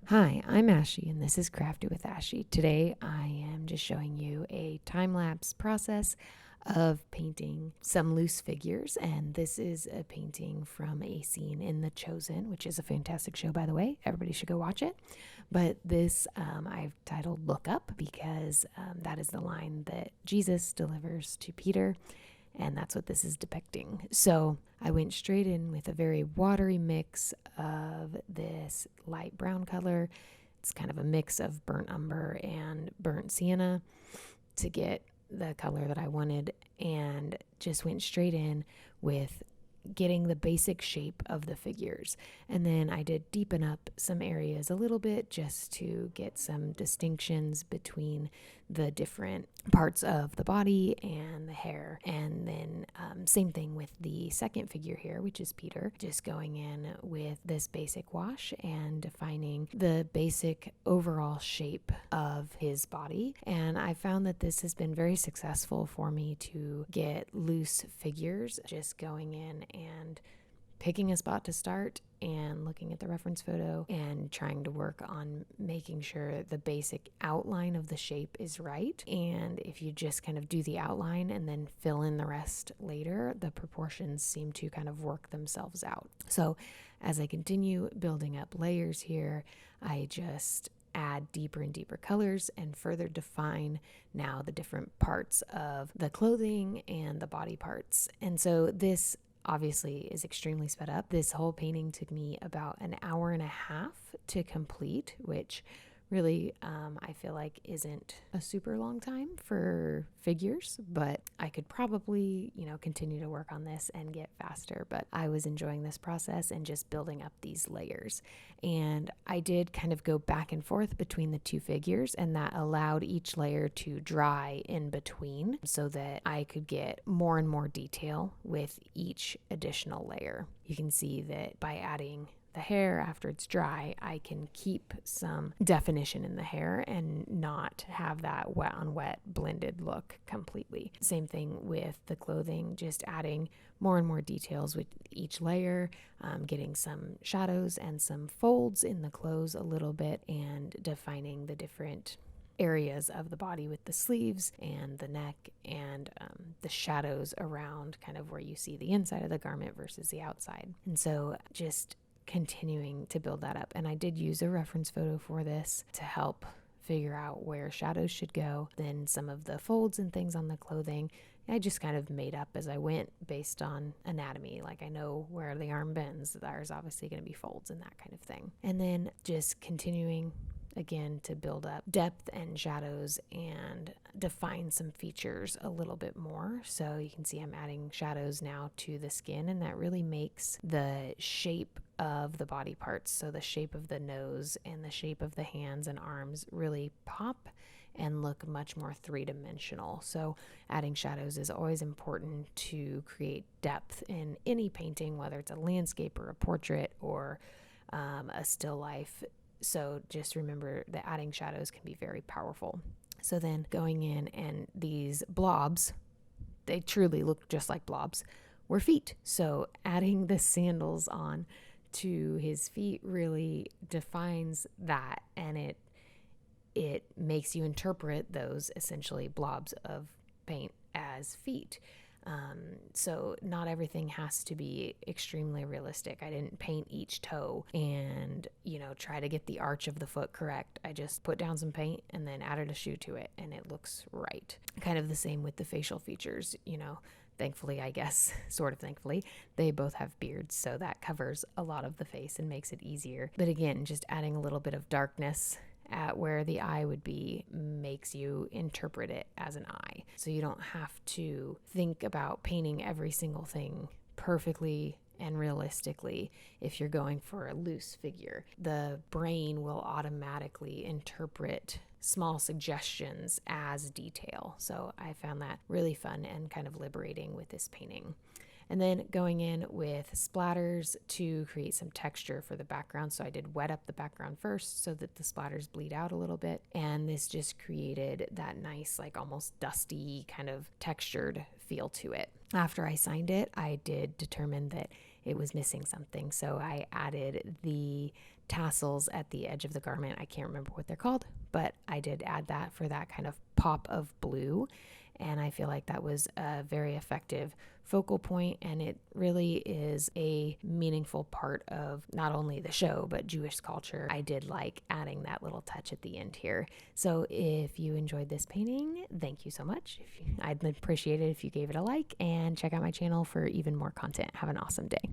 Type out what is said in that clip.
Hi, I'm Ashy, and this is Crafty with Ashy. Today, I am just showing you a time-lapse process of painting some loose figures, and this is a painting from a scene in The Chosen, which is a fantastic show, by the way. Everybody should go watch it. But this I've titled Look Up because that is the line that Jesus delivers to Peter, and that's what this is depicting. So I went straight in with a very watery mix of this light brown color. It's kind of a mix of burnt umber and burnt sienna to get the color that I wanted, and just went straight in with getting the basic shape of the figures. And then I did deepen up some areas a little bit just to get some distinctions between the different parts of the body and the hair. And then same thing with the second figure here, which is Peter, just going in with this basic wash and defining the basic overall shape of his body. And I found that this has been very successful for me to get loose figures, just going in and picking a spot to start and looking at the reference photo and trying to work on making sure the basic outline of the shape is right. And if you just kind of do the outline and then fill in the rest later, the proportions seem to kind of work themselves out. So as I continue building up layers here, I just add deeper and deeper colors and further define now the different parts of the clothing and the body parts. And so this obviously is extremely sped up. This whole painting took me about an hour and a half to complete, which really I feel like isn't a super long time for figures, but I could probably, continue to work on this and get faster. But I was enjoying this process and just building up these layers. And I did kind of go back and forth between the two figures, and that allowed each layer to dry in between so that I could get more and more detail with each additional layer. You can see that by adding the hair after it's dry, I can keep some definition in the hair and not have that wet on wet blended look completely. Same thing with the clothing, just adding more and more details with each layer, getting some shadows and some folds in the clothes a little bit, and defining the different areas of the body with the sleeves and the neck and the shadows around kind of where you see the inside of the garment versus the outside. And so just continuing to build that up. And I did use a reference photo for this to help figure out where shadows should go. Then some of the folds and things on the clothing, I just kind of made up as I went based on anatomy. Like I know where the arm bends, there's obviously going to be folds and that kind of thing. And then just continuing again to build up depth and shadows and define some features a little bit more. So you can see I'm adding shadows now to the skin, and that really makes the shape of the body parts, so the shape of the nose and the shape of the hands and arms, really pop and look much more three-dimensional. So adding shadows is always important to create depth in any painting, whether it's a landscape or a portrait or a still life. So just remember that adding shadows can be very powerful. So then going in, and these blobs, they truly look just like blobs, were feet. So adding the sandals on to his feet really defines that, and it makes you interpret those essentially blobs of paint as feet. So not everything has to be extremely realistic. I didn't paint each toe and, try to get the arch of the foot correct. I just put down some paint and then added a shoe to it, and it looks right. Kind of the same with the facial features, thankfully, I guess, sort of thankfully, they both have beards, so that covers a lot of the face and makes it easier. But again, just adding a little bit of darkness at where the eye would be makes you interpret it as an eye. So you don't have to think about painting every single thing perfectly and realistically if you're going for a loose figure. The brain will automatically interpret small suggestions as detail. So I found that really fun and kind of liberating with this painting. And then going in with splatters to create some texture for the background. So I did wet up the background first so that the splatters bleed out a little bit. And this just created that nice, like almost dusty kind of textured feel to it. After I signed it, I did determine that it was missing something. So I added the tassels at the edge of the garment. I can't remember what they're called, but I did add that for that kind of pop of blue. And I feel like that was a very effective focal point, and it really is a meaningful part of not only the show, but Jewish culture. I did like adding that little touch at the end here. So if you enjoyed this painting, thank you so much. I'd appreciate it if you gave it a like, and check out my channel for even more content. Have an awesome day.